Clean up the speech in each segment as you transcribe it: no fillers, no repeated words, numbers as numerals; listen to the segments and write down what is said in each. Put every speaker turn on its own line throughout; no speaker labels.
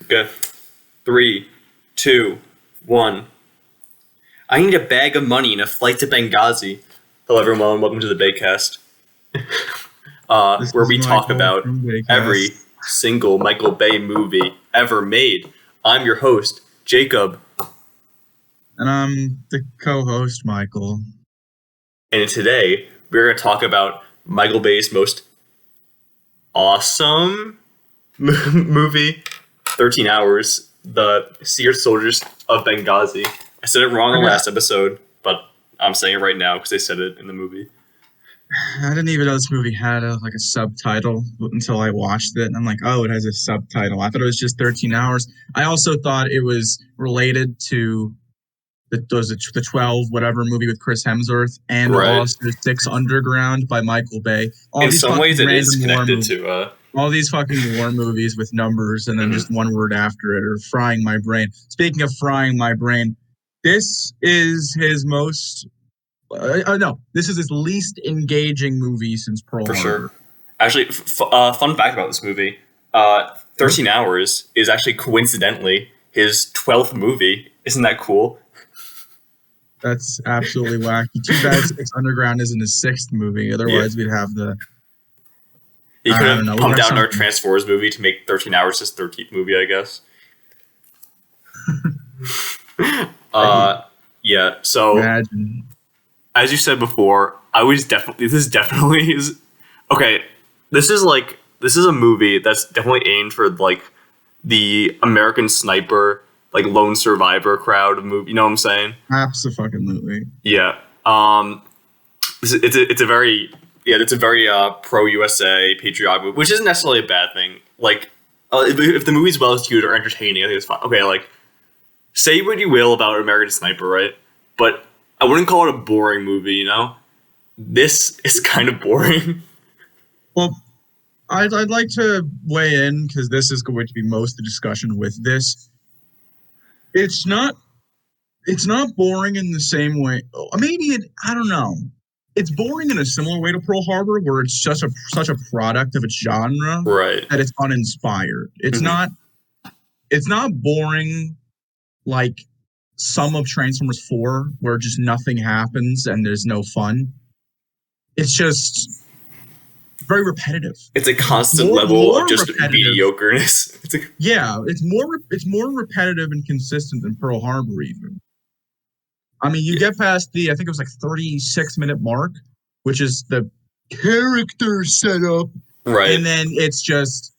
Okay. 3, 2, 1. I need a bag of money and a flight to Benghazi. Hello, everyone. Welcome to the Baycast, where we talk about every single Michael Bay movie ever made. I'm your host, Jacob.
And I'm the co-host, Michael.
And today, we're going to talk about Michael Bay's most awesome movie, 13 Hours, The Seared Soldiers of Benghazi. I said it wrong in the last episode, but I'm saying it right now because they said it in the movie.
I didn't even know this movie had a subtitle until I watched it. And I'm like, oh, it has a subtitle. I thought it was just 13 Hours. I also thought it was related to the 12 whatever movie with Chris Hemsworth and also 6 Underground by Michael Bay.
In some ways, it is connected to
all these fucking war movies with numbers and then just one word after it, or frying my brain. Speaking of frying my brain, this is his most. This is his least engaging movie since Pearl Harbor. For sure.
Actually, fun fact about this movie: 13 Hours is actually coincidentally his 12th movie. Isn't that cool?
That's absolutely wacky. Too bad 6 Underground isn't his 6th movie. Otherwise, we'd have the.
He could have pumped out our Transformers movie to make 13 Hours his 13th movie, I guess. Yeah. So,
imagine.
As you said before, this is definitely his. Okay, this is a movie that's definitely aimed for the American Sniper, lone survivor crowd of movie. You know what I'm saying?
Absolutely.
Yeah. It's a very pro USA patriotic movie, which isn't necessarily a bad thing. If the movie's well executed or entertaining, I think it's fine. Okay, say what you will about American Sniper, right? But I wouldn't call it a boring movie, you know? This is kind of boring.
Well, I'd like to weigh in, because this is going to be most of the discussion with this. It's not boring in the same way. Maybe I don't know. It's boring in a similar way to Pearl Harbor, where it's just such a product of its genre,
right?
That it's uninspired. It's not boring like some of Transformers 4, where just nothing happens and there's no fun. It's just very repetitive.
It's a constant level of just mediocreness.
It's more repetitive and consistent than Pearl Harbor even. I mean, you get past I think it was 36-minute mark, which is the character setup.
Right.
And then it's just,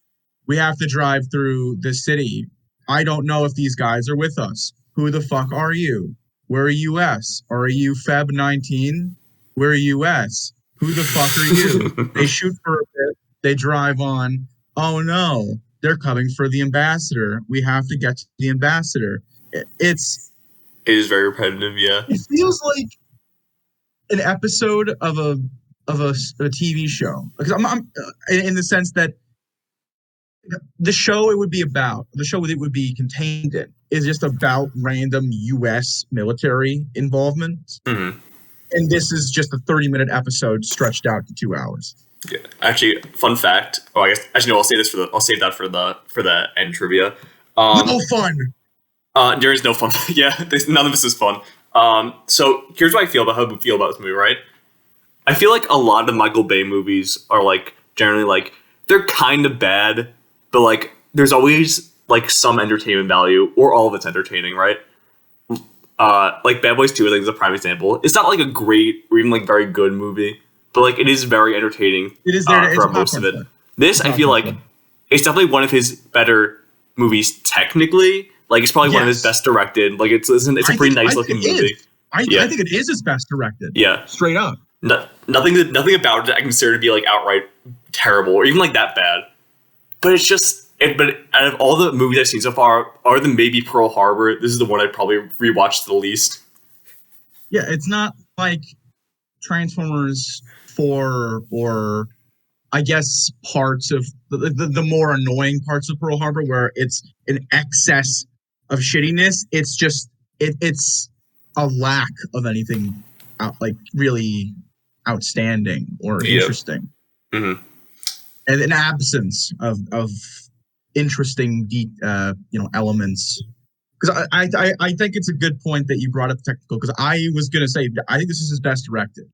we have to drive through the city. I don't know if these guys are with us. Who the fuck are you? We're US. Are you Feb 19? We're US. Who the fuck are you? They shoot for a bit. They drive on. Oh no, they're coming for the ambassador. We have to get to the ambassador. It
is very repetitive, yeah.
It feels like an episode of a TV show. Because I'm in the sense that the show it would be contained in is just about random U.S. military involvement.
Mm-hmm.
And this is just a 30-minute episode stretched out to 2 hours.
Yeah. Actually, fun fact. Oh, I guess actually no. I'll save that for the end trivia.
No fun.
There is no fun. Yeah, none of this is fun. So here's what I feel about this movie, right? I feel like a lot of Michael Bay movies are generally they're kind of bad, but there's always some entertainment value, or all of it's entertaining, right? Bad Boys 2 is a prime example. It's not a great or even very good movie, but it is very entertaining.
It is there
for most of it. This I feel it's definitely one of his better movies technically. It's probably one of his best directed. It's a pretty nice looking movie.
I think it is his best directed.
Yeah,
straight up.
Nothing about it I consider to be outright terrible or even that bad. But it's just. But out of all the movies I've seen so far, other than maybe Pearl Harbor, this is the one I'd probably rewatch the least.
Yeah, it's not like Transformers 4 or I guess parts of the more annoying parts of Pearl Harbor, where it's an excess of shittiness. It's just it's a lack of anything really outstanding or interesting,
mm-hmm.
and an absence of interesting, elements. Because I think it's a good point that you brought up technical. Because I was gonna say I think this is his best directed.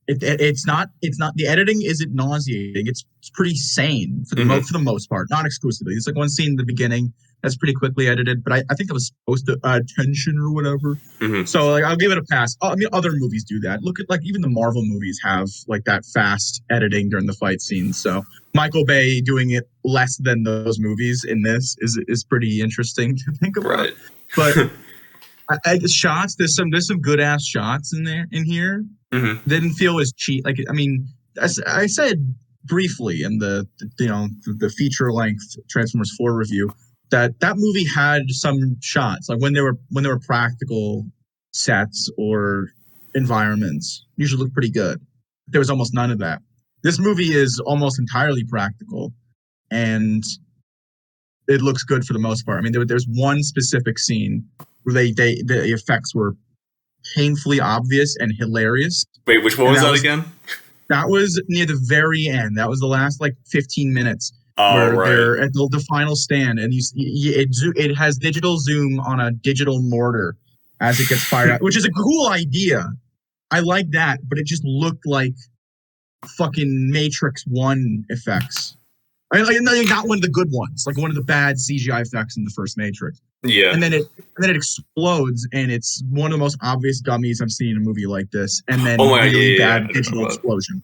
It's not the editing isn't nauseating. It's pretty sane for the most part, not exclusively. It's like one scene in the beginning that's pretty quickly edited, but I think that was supposed to tension or whatever. So like I'll give it a pass. I mean, other movies do that. Look at like even the Marvel movies have like that fast editing during the fight scenes. So Michael Bay doing it less than those movies in this is pretty interesting to think about.
Right.
But the shots, there's some good ass shots in here. Didn't feel as cheap. Like I mean, I said briefly in the feature length Transformers 4 review that movie had some shots like when they were practical sets or environments usually look pretty good. There was almost none of that. This movie is almost entirely practical, and it looks good for the most part. I mean, there's one specific scene where the effects were painfully obvious and hilarious.
Wait, which one was that again?
That was near the very end. That was the last like 15 minutes
where
they're at the final stand, and it has digital zoom on a digital mortar as it gets fired out, which is a cool idea. I like that, but it just looked like fucking Matrix 1 effects. I mean, like, not one of the good ones, like one of the bad CGI effects in the first Matrix.
Yeah.
And then it explodes, and it's one of the most obvious gummies I've seen in a movie like this. And then bad digital explosion.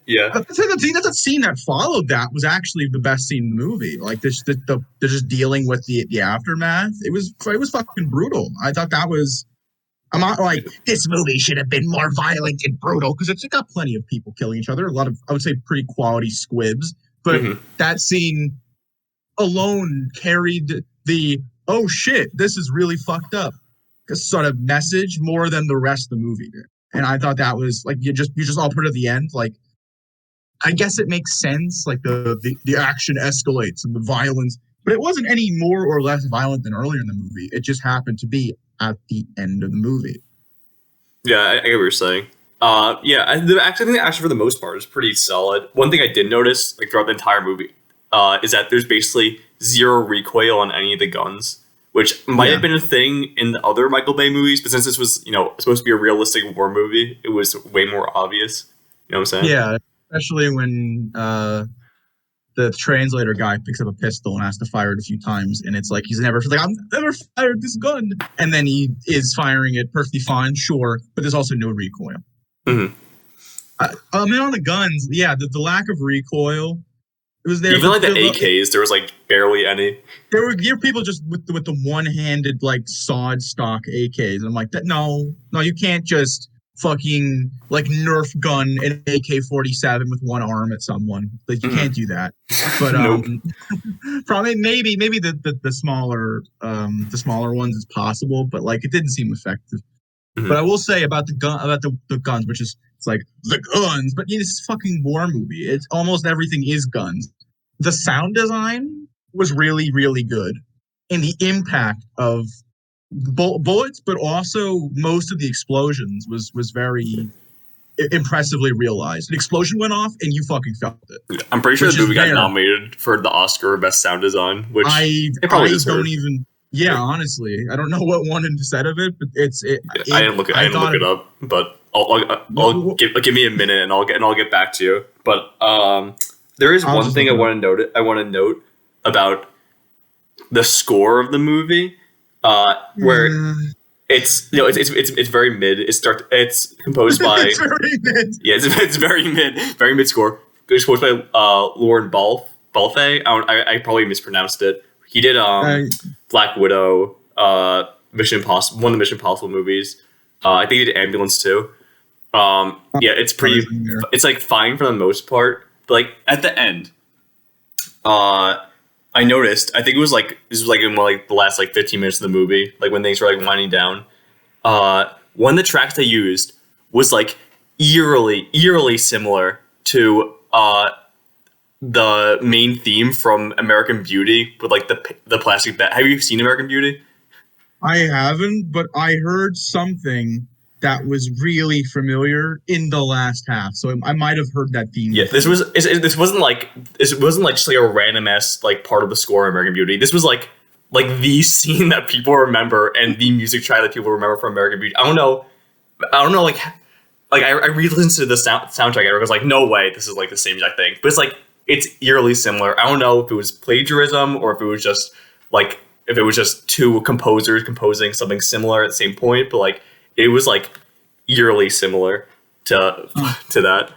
Yeah.
The scene that followed that was actually the best scene in the movie. Like they're just dealing with the aftermath. It was fucking brutal. I thought that was. I'm not like this movie should have been more violent and brutal because it's got plenty of people killing each other. A lot of, I would say, pretty quality squibs. But that scene alone carried the oh shit, this is really fucked up sort of message more than the rest of the movie did. And I thought that was like you just all put it at the end. Like I guess it makes sense. Like the action escalates and the violence, but it wasn't any more or less violent than earlier in the movie. It just happened to be at the end of the movie.
Yeah, I get what you're saying. The action for the most part is pretty solid. One thing I did notice, like throughout the entire movie, is that there's basically zero recoil on any of the guns, which might have been a thing in the other Michael Bay movies, but since this was, supposed to be a realistic war movie, it was way more obvious. You know what I'm saying?
Yeah, especially when the translator guy picks up a pistol and has to fire it a few times, and it's like I've never fired this gun, and then he is firing it perfectly fine, sure, but there's also no recoil. I mean, on the guns, the lack of recoil, it was there.
Even like the AKs, there was like barely any.
There were people just with the one-handed like sawed stock AKs. And I'm like, no, you can't just fucking like Nerf gun an AK-47 with one arm at someone. Like you can't do that. But probably maybe the smaller ones is possible, but like it didn't seem effective. But I will say about the guns, which is it's like the guns, but this is a fucking war movie. It's almost everything is guns. The sound design was really, really good, and the impact of bullets, but also most of the explosions was very impressively realized. An explosion went off, and you fucking felt it.
Yeah, I'm pretty sure the movie got nominated for the Oscar Best Sound Design, which
I don't even. Yeah, honestly, I don't know what won instead of it, but I
didn't look it up, but I'll give me a minute and I'll get back to you. But there is one thing I want to note about the score of the movie, where it's very mid. It's composed by
it's very mid.
Yeah, it's very mid score. It's composed by Lauren Balfe. I probably mispronounced it. He did Black Widow, Mission Impossible, one of the Mission Impossible movies. I think he did Ambulance too. It's pretty. It's like fine for the most part, but like at the end, I noticed. I think this was like in the last like 15 minutes of the movie, like when things were like winding down. One of the tracks they used was like eerily similar to the main theme from American Beauty with like the plastic bag. Have you seen American Beauty?
I haven't, but I heard something that was really familiar in the last half. So I might have heard that theme.
Yeah,
before.
this wasn't like just like a random ass like part of the score of American Beauty. This was like the scene that people remember and the music track that people remember from American Beauty. I don't know, like I re-listened to the soundtrack and I was like, no way, this is like the same exact thing. But it's like it's eerily similar. I don't know if it was plagiarism or if it was just like two composers composing something similar at the same point, but like it was like eerily similar to that.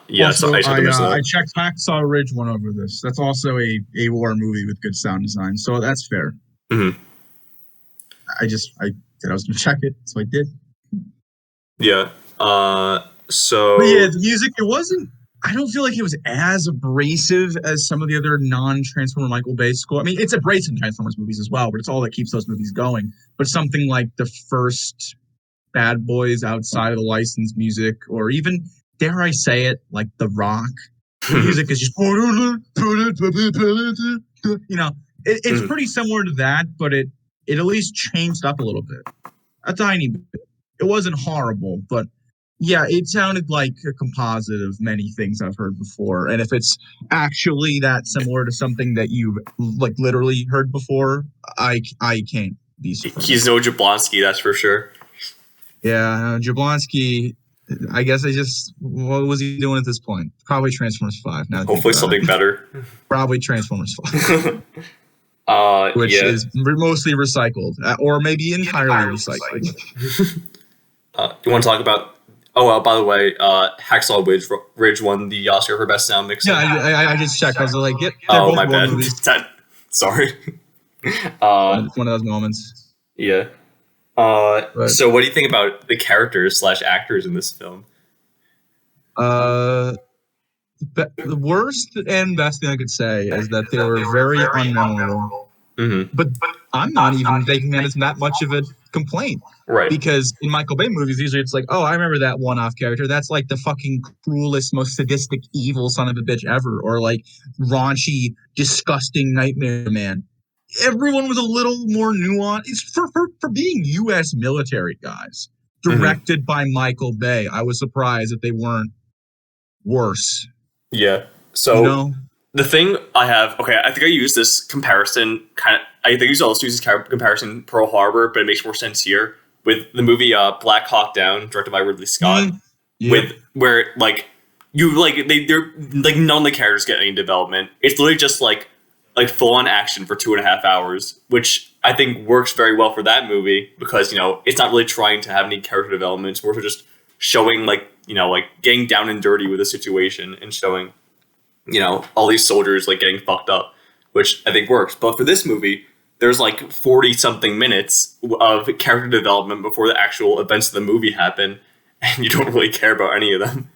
Yeah,
Also,
so I should have mentioned that.
I checked Hacksaw Ridge one over this. That's also a war movie with good sound design, so that's fair.
Mm-hmm.
I said I was going to check it, so I did.
Yeah. So.
But yeah, the music, it wasn't. I don't feel like it was as abrasive as some of the other non-Transformer Michael Bay score. I mean, it's abrasive in Transformers movies as well, but it's all that keeps those movies going. But something like the first Bad Boys outside of the licensed music, or even, dare I say it, like The Rock. The music is just, it's pretty similar to that, but it at least changed up a little bit. A tiny bit. It wasn't horrible, but yeah, it sounded like a composite of many things I've heard before. And if it's actually that similar to something that you've like literally heard before, I can't be surprised.
He's no Jablonski, that's for sure.
Yeah, Jablonski, I guess what was he doing at this point? Probably Transformers 5. Now
hopefully something better.
Probably Transformers 5. Which is mostly recycled, or maybe entirely recycled.
You want to talk about? Oh, by the way, Hacksaw Ridge won the Oscar for Best Sound Mixing.
Yeah, I just checked. I was like, they're
both
my
bad. Sorry.
One of those moments.
Yeah. So what do you think about the characters / actors in this film?
The worst and best thing I could say is that they were very unmemorable.
Mm-hmm.
But I'm not even taking that as that much of a complaint.
Right.
Because in Michael Bay movies, usually it's like, oh, I remember that one-off character. That's like the fucking cruelest, most sadistic, evil son of a bitch ever. Or like raunchy, disgusting Nightmare Man. Everyone was a little more nuanced. It's for being U.S. military guys. Directed by Michael Bay. I was surprised that they weren't worse.
Yeah. So the thing I have, I think I used this comparison I think I also use this comparison Pearl Harbor, but it makes more sense here with the movie Black Hawk Down, directed by Ridley Scott, they're like none of the characters get any development. It's literally just like full on action for 2.5 hours, which I think works very well for that movie because it's not really trying to have any character development. It's more for just showing getting down and dirty with the situation and showing all these soldiers getting fucked up, which I think works. But for this movie, there's 40 something minutes of character development before the actual events of the movie happen, and you don't really care about any of them.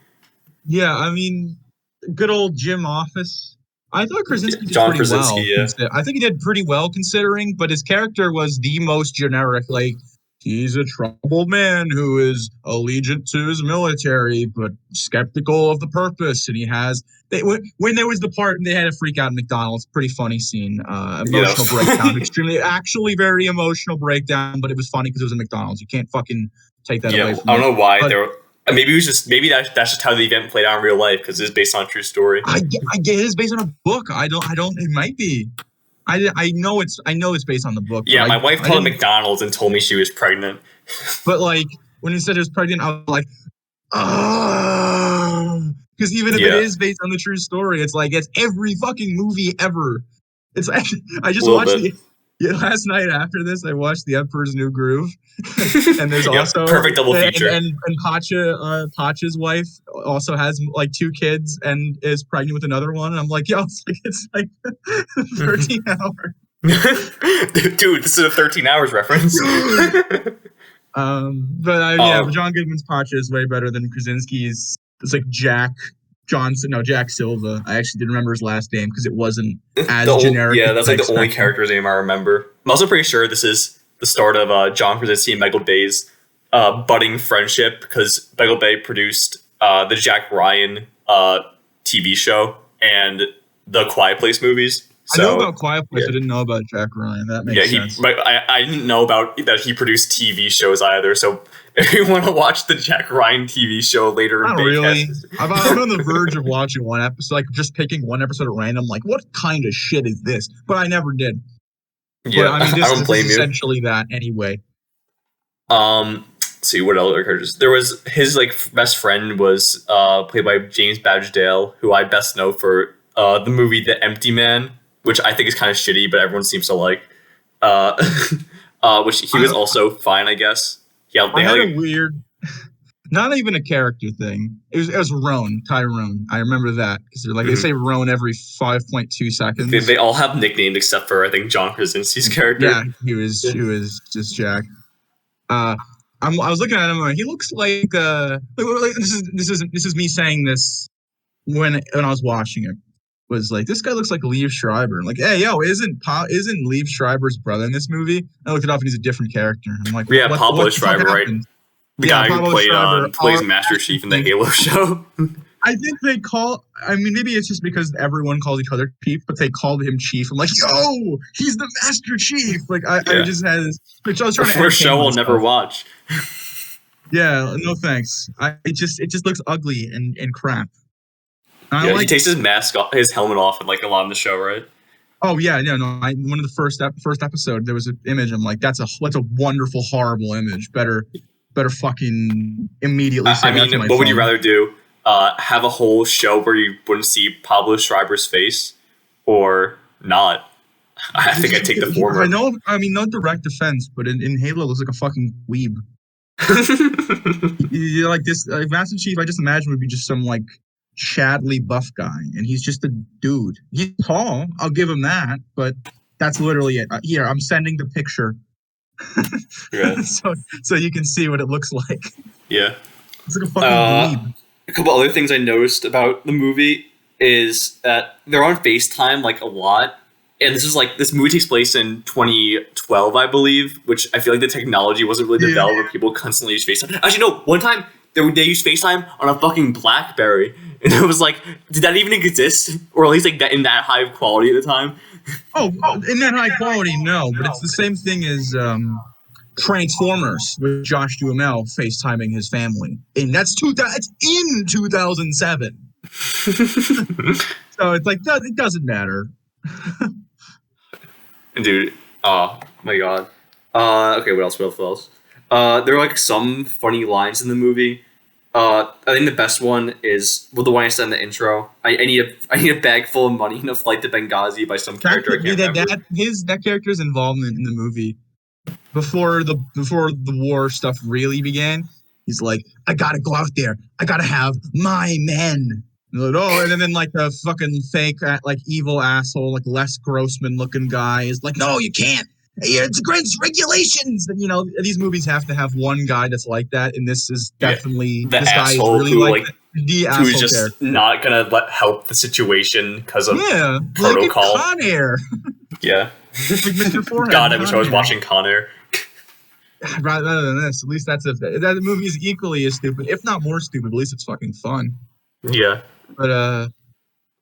Yeah, I mean, good old Jim Office. I thought Krasinski did
John
pretty
Krasinski,
well.
Yeah.
I think he did pretty well considering, but his character was the most generic. He's a troubled man who is allegiant to his military, but skeptical of the purpose. And he has... when there was the part they had a freak out at McDonald's, pretty funny scene. Emotional breakdown. Actually very emotional breakdown, but it was funny because it was a McDonald's. You can't fucking take that away from
I don't know why. Maybe that's just how the event played out in real life because it's based on a true story.
I get it is based on a book. It might be. I know it's based on the book.
Yeah, my wife called McDonald's and told me she was pregnant.
But when you said she was pregnant, I was like, oh, because even if it is based on the true story, it's every fucking movie ever. It's I just watched last night after this. I watched The Emperor's New Groove, and there's also
perfect double feature.
And Pacha's wife also has 2 kids and is pregnant with another one. And I'm like, yo, it's 13 hours.
Dude, this is a 13 hours reference.
John Goodman's Pacha is way better than Krasinski's. It's Jack Silva. I actually didn't remember his last name because it wasn't as generic.
Yeah, that's the only character's name I remember. I'm also pretty sure this is the start of John Krasinski and Michael Bay's budding friendship because Michael Bay produced the Jack Ryan TV show and the Quiet Place movies.
I know
So
about Quiet Place.
yeah.
I didn't know about Jack Ryan. That
Yeah,
makes sense.
but I didn't know about that he produced TV shows either. So if you want to watch the Jack Ryan TV show later in
Not really.
Baycast,
I'm on the verge of watching one episode, like just picking one episode at random. Like, what kind of shit is this? But I never did.
yeah,
But I mean,
I
this
don't
is
blame you.
essentially that anyway.
Let's see what other characters. There was his like best friend was played by James Badge Dale, who I best know for the movie The Empty Man, which I think is kind of shitty, but everyone seems to like. Which he was also fine, I guess. Yeah,
I had a weird, not even a character thing. It was Roan, Tyrone. I remember that because they're like they say Roan every 5.2 seconds.
They all have nicknames except for I think John Krasinski's character.
Yeah, he was just Jack. I was looking at him and he looks like this is me saying this when I was watching it. Was like, this guy looks like Liev Schreiber. Like, hey, yo, isn't Liev Schreiber's brother in this movie? I looked it up and he's a different character. I'm like,
yeah, Pablo Schreiber, right? The guy who plays Master Chief in the Halo show.
I think they maybe it's just because everyone calls each other Chief, but they called him Chief. I'm like, yo, he's the Master Chief. Like, I just had this, which I was trying to.
For a show I'll never watch.
Yeah, no thanks. It just looks ugly and crap.
He takes his mask off, his helmet off, and like a lot in the show, right?
Oh yeah, no. One of the first episode, there was an image. I'm like, that's a wonderful, horrible image. Better fucking immediately.
I mean, what would you rather do? Have a whole show where you wouldn't see Pablo Schreiber's face, or not? I think I'd take the former.
I know. I mean, no direct offense, but in Halo, it looks like a fucking weeb. You're like this, Master Chief. I just imagine would be just some like Chadley buff guy, and he's just a dude. He's tall, I'll give him that, but that's literally it. Here, I'm sending the picture.
Yeah.
so you can see what it looks like.
Yeah.
It's like a fucking weeb.
A couple other things I noticed about the movie is that they're on FaceTime like a lot. And this movie takes place in 2012, I believe, which I feel like the technology wasn't really developed where people constantly use FaceTime. Actually, no, one time they used FaceTime on a fucking BlackBerry. And it was like, did that even exist? Or at least like that in that high quality at the time?
Oh, in that high quality, no. But it's the same thing as Transformers with Josh Duhamel FaceTiming his family. And that's it's in 2007. So it's like, it doesn't matter.
Dude, oh my god. Okay, what else? There are like some funny lines in the movie. I think the best one is the one I said in the intro. I need a bag full of money and a flight to Benghazi by some character. I can't remember.
That character's involvement in the movie before the war stuff really began. He's like, I gotta go out there. I gotta have my men. And like, and then like the fucking fake like evil asshole like Les Grossman looking guy is like, no, you can't. It's against regulations. You know, these movies have to have one guy that's like that, and this is definitely
the
this guy is
asshole
really
who
like the asshole
who's just
character.
not gonna help the situation because of protocol.
Like Con Air.
Yeah.
Like Mr. Forehead.
God, I wish I was watching Con Air.
Rather than this, at least that movie is equally as stupid, if not more stupid. At least it's fucking fun.
Yeah.
But
let's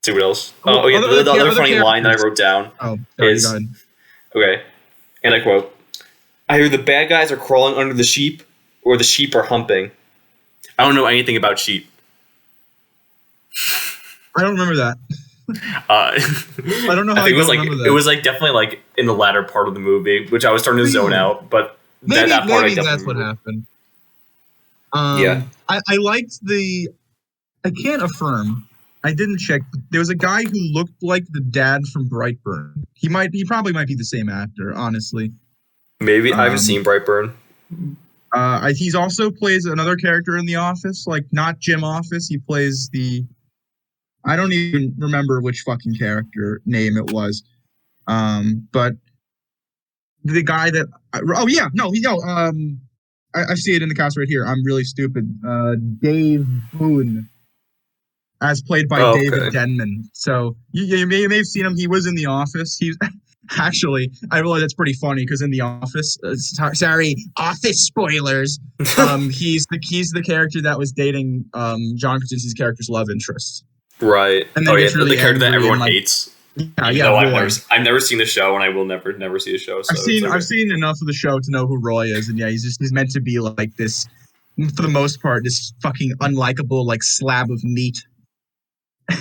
see what else. The other funny line that I wrote down is okay. And I quote, either the bad guys are crawling under the sheep or the sheep are humping. I don't know anything about sheep.
I don't remember that. I don't know how
I think it was like definitely like in the latter part of the movie, which I was starting to zone out, but
maybe
that part
that's what happened.
Yeah.
I liked I can't affirm. I didn't check. There was a guy who looked like the dad from Brightburn. He probably might be the same actor, honestly.
Maybe. I haven't seen Brightburn.
He's also plays another character in The Office, like not Jim Office. He plays I don't even remember which fucking character name it was. But the guy that I see it in the cast right here. I'm really stupid. Dave Boone, as played by David Denman. So you may have seen him. He was in The Office. He's actually, I realize that's pretty funny because in The Office, Office spoilers. He's the character that was dating John Krasinski's character's love interest.
Right.
And then
the character that everyone hates.
Yeah,
Even
yeah,
though
Roy.
I've never seen the show, and I will never see the show. So
I've seen enough of the show to know who Roy is, and yeah, he's meant to be like this, for the most part, this fucking unlikable like slab of meat.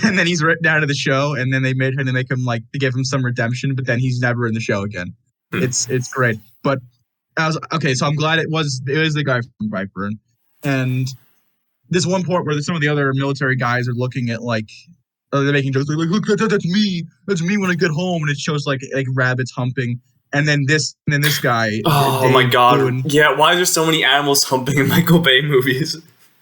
And then he's written out of the show, and then they make him like they give him some redemption, but then he's never in the show again. It's great. But I was okay, so I'm glad it was the guy from Viper, and this one part where some of the other military guys are looking at like they're making jokes like look that's me when I get home, and it shows like rabbits humping, and then this guy
oh my
Dave
god,
Boone.
yeah. Why are there so many animals humping in Michael Bay movies?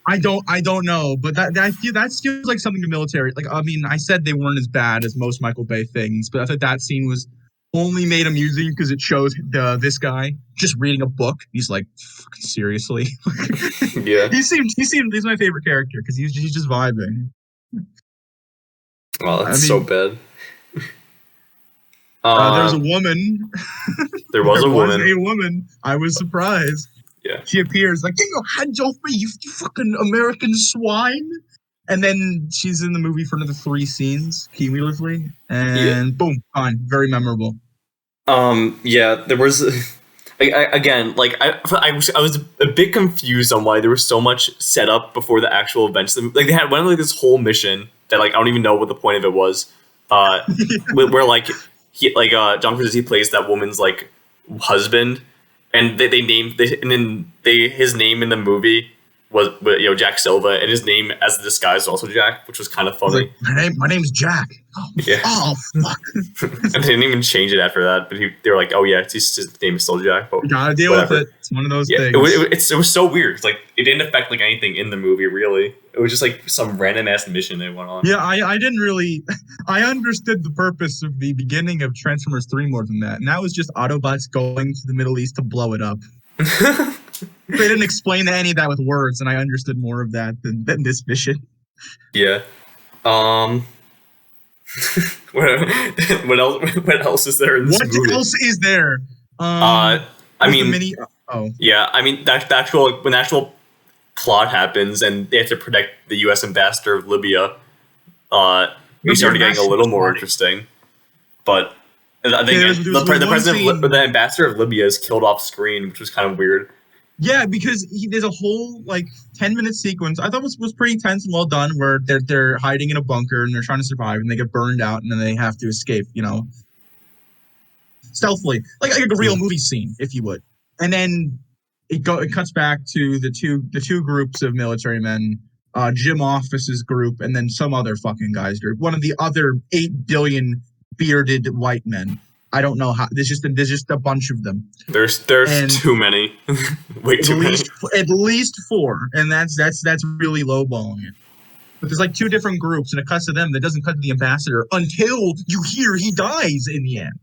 I don't know, but that feels like something the military like. I mean, I said they weren't as bad as most Michael Bay things, but I thought that scene was only made amusing because it shows this guy just reading a book. He's like, fucking seriously.
Yeah.
He's my favorite character because he's just vibing.
Well, that's so bad.
There's a woman.
There was a
woman. I was surprised.
Yeah.
She appears like, get your hands off me, you fucking American swine. And then she's in the movie for another 3 scenes cumulatively. And boom, gone. Very memorable.
Yeah, there was... I was a bit confused on why there was so much set up before the actual events. Like, they had one like this whole mission that like I don't even know what the point of it was. Where like John Krasinski plays that woman's like husband, and they named his name in the movie was Jack Silva, and his name as the disguise was also Jack, which was kind of funny.
Like, my name's Jack. Oh,
yeah.
Oh fuck.
And they didn't even change it after that, but they were like, oh yeah, his name is still Jack. But
you gotta deal with it. It's one of those things.
It was so weird. It's like it didn't affect like anything in the movie really. It was just like some random ass mission they went on.
Yeah, I didn't really. I understood the purpose of the beginning of Transformers 3 more than that, and that was just Autobots going to the Middle East to blow it up. They didn't explain any of that with words, and I understood more of that than this mission.
Yeah. What else is there in this movie?
What else is there?
I mean,
yeah.
I mean, when the actual plot happens and they have to protect the U.S. ambassador of Libya, we started getting a little more interesting. But I think the ambassador of Libya is killed off screen, which was kind of weird.
Yeah, because there's a whole like 10-minute sequence I thought was pretty tense and well done, where they're hiding in a bunker and they're trying to survive, and they get burned out, and then they have to escape, stealthily, like a real movie scene, if you would. And then it cuts back to the two groups of military men, Jim Office's group, and then some other fucking guy's group. One of the other 8 billion bearded white men. I don't know how. There's just a bunch of them.
There's too many. Way too many.
At least 4, and that's really lowballing it. But there's like 2 different groups, and it cuts to them. That doesn't cut to the ambassador until you hear he dies in the end.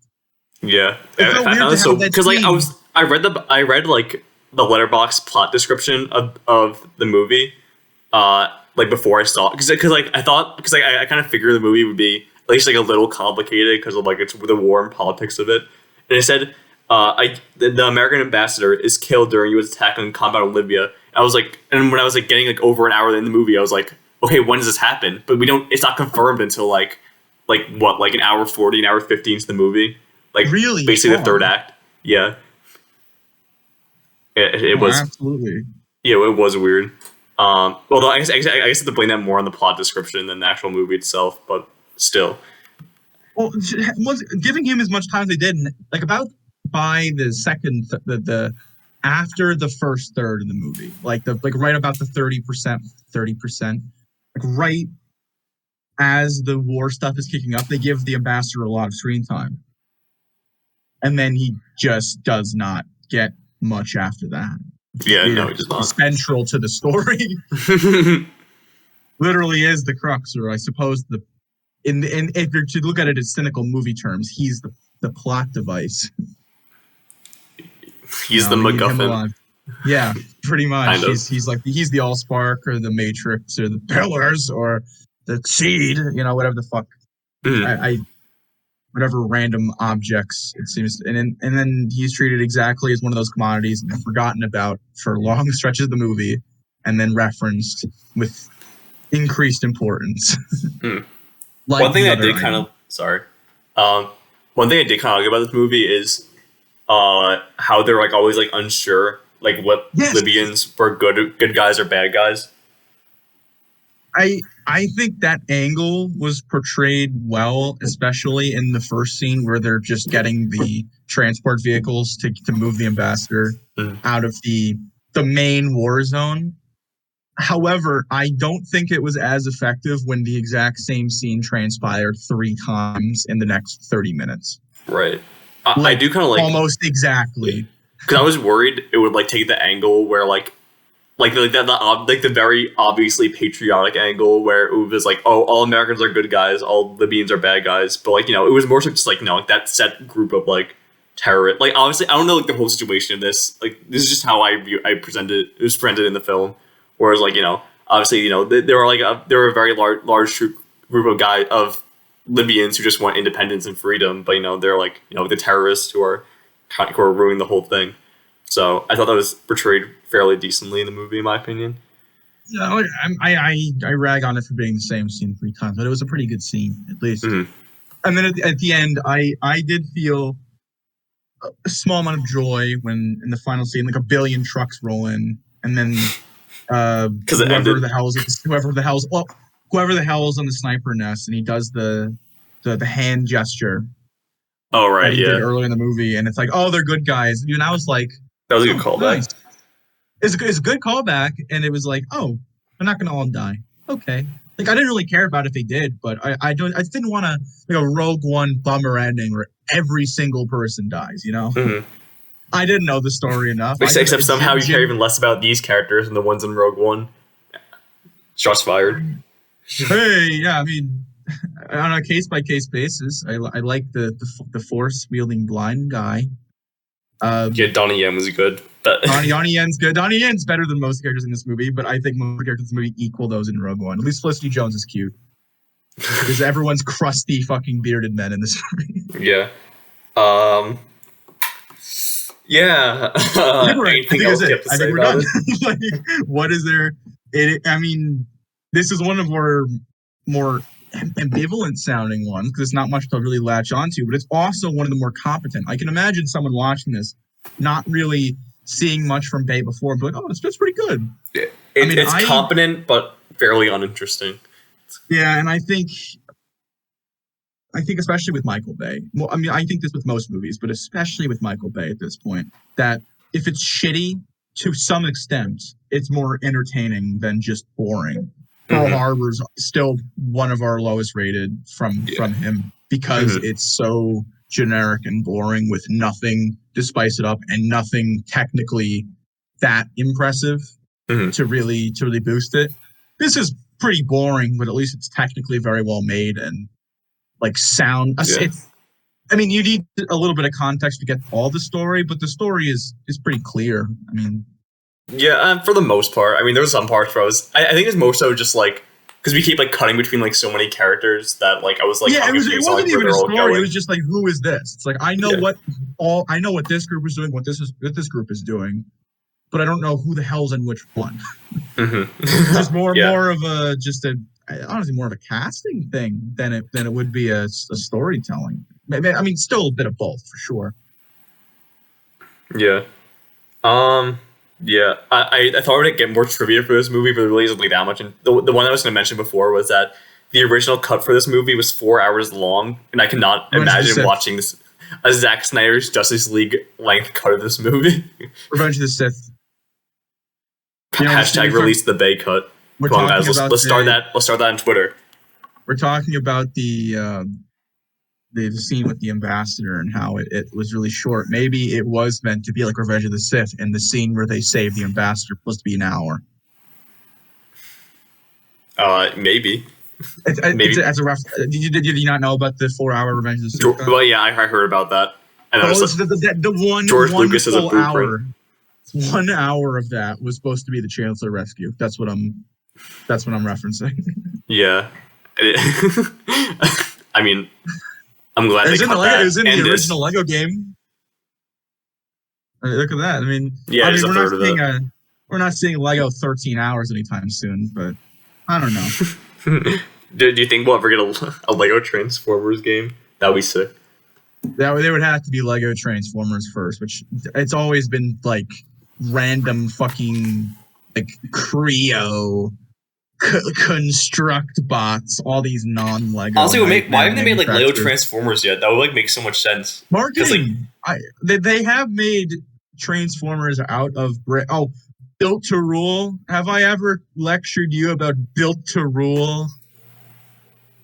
Yeah, because like I read like the Letterboxd plot description of the movie, like before I saw it, because I kind of figured the movie would be at least like a little complicated because of like it's the war and politics of it. And it said the American ambassador is killed during U.S. attack on combat in Libya. I was like, and when I was like getting like over an hour in the movie, I was like, okay, when does this happen? But it's not confirmed until like an hour 40, an hour 50 into the movie. Like
really,
basically the third act. Yeah, it was
absolutely.
Yeah, it was weird. Although I guess I have to blame that more on the plot description than the actual movie itself, but still.
Well, giving him as much time as they did, like about by the second, after the first third of the movie, like right about the 30%, like right as the war stuff is kicking up, they give the ambassador a lot of screen time, and then he just does not get much after that.
Yeah, no, he does not.
He's central to the story. Literally is the crux, or I suppose if you're to look at it in cynical movie terms, he's the plot device.
He's the MacGuffin.
Yeah, pretty much.
Kind of.
He's the Allspark or the Matrix or the Pillars or the Seed, whatever the fuck.
Mm.
Whatever random objects it seems, and then he's treated exactly as one of those commodities and forgotten about for long stretches of the movie, and then referenced with increased importance.
One thing that did kind of Um, one thing I did kind of like about this movie is how they're like always like unsure like what
Yes.
Libyans were good guys or bad guys.
I think that angle was portrayed well, especially in the first scene where they're just getting the transport vehicles to move the ambassador out of the main war zone. However, I don't think it was as effective when the exact same scene transpired 3 times in the next 30 minutes.
Right. I do kind of like
almost exactly,
because I was worried it would like take the angle where like the very obviously patriotic angle where it was like, oh, all Americans are good guys, all Libyans are bad guys, but like, you know, it was more so just like, you know, like that set group of like terrorists. Like obviously I don't know like the whole situation of this, like this is just how I presented it was presented in the film, whereas like, you know, obviously, you know, there were a very large group of guys of Libyans who just want independence and freedom, but you know, they're like, you know, the terrorists who are ruining the whole thing. So I thought that was portrayed fairly decently in the movie, in my opinion.
Yeah, I rag on it for being the same scene 3 times, but it was a pretty good scene, at least.
Mm-hmm.
And then at the end, I did feel a small amount of joy when in the final scene, like a billion trucks roll in, and then whoever the hell's on the sniper nest, and he does the hand gesture.
Oh right,
that he did earlier in the movie, and it's like, oh, they're good guys. And I was like,
that was a good callback. Nice.
It's a good callback, and it was like, oh, they're not gonna all die. Okay. Like I didn't really care about if they did, but I didn't want to like a Rogue One bummer ending where every single person dies, you know?
Mm-hmm.
I didn't know the story enough.
Except somehow you care even less about these characters than the ones in Rogue One. Shots fired.
Hey, yeah, I mean, on a case-by-case basis, I like the force-wielding blind guy.
Yeah, Donnie Yen was good.
Donnie Yen's good. Donnie Yen's better than most characters in this movie, but I think most characters in this movie equal those in Rogue One. At least Felicity Jones is cute. Because everyone's crusty fucking bearded men in this movie.
Yeah. Yeah.
I think we're done. Like, what is there? I mean, this is one of our more ambivalent sounding ones because it's not much to really latch onto, but it's also one of the more competent. I can imagine someone watching this not really seeing much from Bay before and be like, oh, it's pretty good.
Yeah. It's competent, but fairly uninteresting.
Yeah, and I think especially with Michael Bay, well, I mean, I think this with most movies, but especially with Michael Bay at this point, that if it's shitty, to some extent, it's more entertaining than just boring. Pearl Harbor's still one of our lowest rated from him because it's so generic and boring with nothing to spice it up and nothing technically that impressive to really boost it. This is pretty boring, but at least it's technically very well made and like sound. Yeah. I mean, you need a little bit of context to get all the story, but the story is pretty clear. I mean,
yeah, for the most part. I mean, there were some parts where I think it's more so just like because we keep like cutting between like so many characters that like I was like,
yeah, it wasn't even a story. It was just like, who is this? It's like I know what this group is doing, what this group is doing, but I don't know who the hell's in which one. It's more of a honestly more of a casting thing than it would be a storytelling. I mean, still a bit of both for sure.
Yeah. Yeah, I thought we'd get more trivia for this movie, but there really isn't like that much. And the one I was going to mention before was that the original cut for this movie was 4 hours long, and I cannot imagine watching a Zack Snyder's Justice League length cut of this movie.
Revenge of the Sith.
Hashtag release the Bay cut. Come on, guys, let's start that. Let's start that on Twitter.
We're talking about the scene with the ambassador and how it was really short. Maybe it was meant to be like Revenge of the Sith, and the scene where they save the ambassador supposed to be an hour.
Maybe.
Maybe. As a reference, did you not know about the 4-hour Revenge of the Sith?
Well, yeah, I heard about that. And
the one
George Lucas has a
hour. 1 hour of that was supposed to be the Chancellor rescue. That's what I'm referencing.
Yeah. I mean, I'm glad they cut that.
It was in the original Lego game. Look at that. I mean, we're not seeing Lego 13 hours anytime soon, but I don't know.
Do you think we'll ever get a Lego Transformers game? That would be sick.
That they would have to be Lego Transformers first, which it's always been like random fucking like Creo construct bots, all these non-Lego.
Honestly, why haven't they made like Lego
manufacturers.
Transformers yet? That would like make so much sense.
Marketing. They have made Transformers out of Built to Rule. Have I ever lectured you about Built to Rule?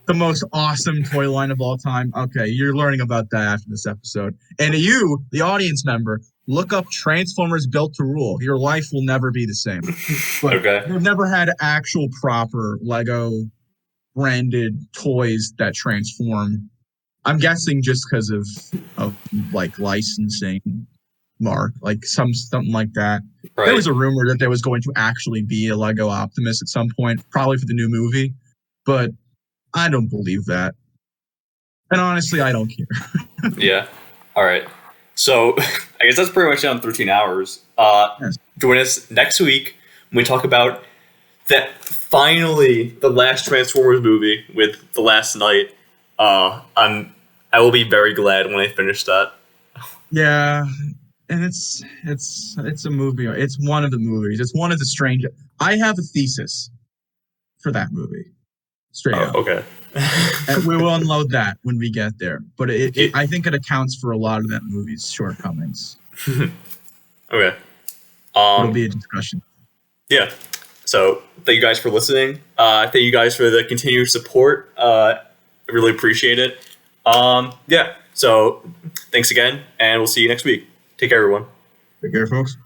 The most awesome toy line of all time. Okay, you're learning about that after this episode. And you, the audience member, look up Transformers Built to Rule. Your life will never be the same. But
Okay.
they've never had actual proper Lego branded toys that transform. I'm guessing just because of like licensing mark, like something like that.
Right.
There was a rumor that there was going to actually be a Lego Optimus at some point, probably for the new movie, but I don't believe that. And honestly, I don't care.
Yeah. All right. So I guess that's pretty much it on 13 hours.
Yes.
Join us next week when we talk about that finally the last Transformers movie with The Last Night. I will be very glad when I finish that.
Yeah, and it's a movie. It's one of the movies. It's one of the strange. I have a thesis for that movie. Straight up.
Okay.
And we will unload that when we get there. But I think it accounts for a lot of that movie's shortcomings.
Okay.
It'll be a discussion.
Yeah. So thank you guys for listening. Thank you guys for the continued support. I really appreciate it. Yeah. So thanks again, and we'll see you next week. Take care, everyone.
Take care, folks.